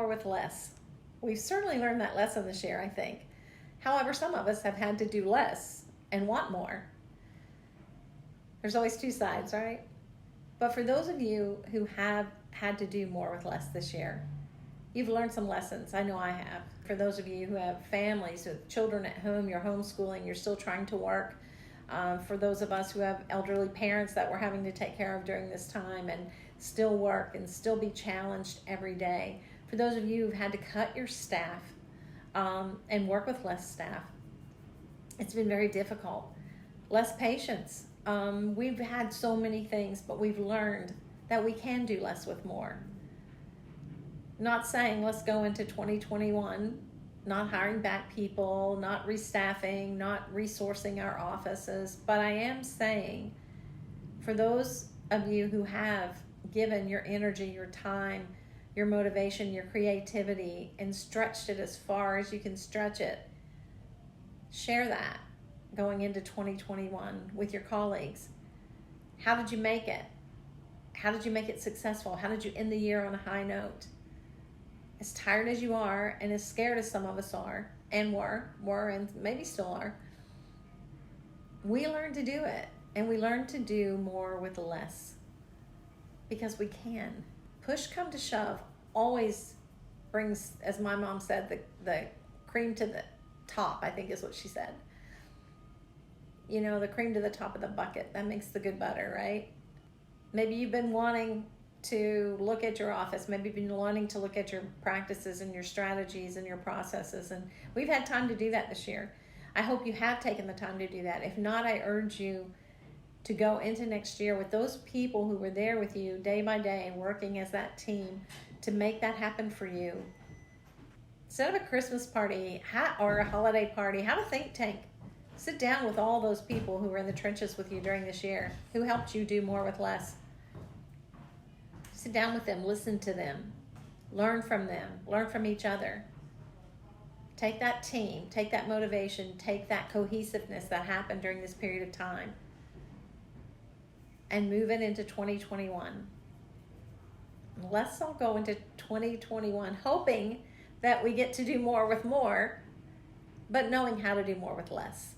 more with less. We've certainly learned that lesson this year, I think. However, some of us have had to do less and want more. There's always two sides, right? But for those of you who have had to do more with less this year, you've learned some lessons. I know I have. For those of you who have families with children at home, you're homeschooling, you're still trying to work. For those of us who have elderly parents that we're having to take care of during this time and still work and still be challenged every day. For those of you who've had to cut your staff and work with less staff, it's been very difficult. Less patience. We've had so many things, but we've learned that we can do less with more. Not saying let's go into 2021 not hiring back people, not restaffing, not resourcing our offices, but I am saying for those of you who have given your energy, your time, your motivation, your creativity, and stretched it as far as you can stretch it, share that going into 2021 with your colleagues. How did you make it? How did you make it successful? How did you end the year on a high note? As tired as you are and as scared as some of us are and were and maybe still are, we learned to do it, and we learned to do more with less because we can. Push come to shove always brings, as my mom said, the cream to the top, I think is what she said. You know, the cream to the top of the bucket, that makes the good butter, right? Maybe you've been wanting to look at your office. Maybe you've been wanting to look at your practices and your strategies and your processes. And we've had time to do that this year. I hope you have taken the time to do that. If not, I urge you to go into next year with those people who were there with you day by day, working as that team to make that happen for you. Instead of a Christmas party or a holiday party, have a think tank. Sit down with all those people who were in the trenches with you during this year, who helped you do more with less. Sit down with them, listen to them, learn from them, learn from each other. Take that team, take that motivation, take that cohesiveness that happened during this period of time and move it into 2021. Let's all go into 2021 hoping that we get to do more with more, but knowing how to do more with less.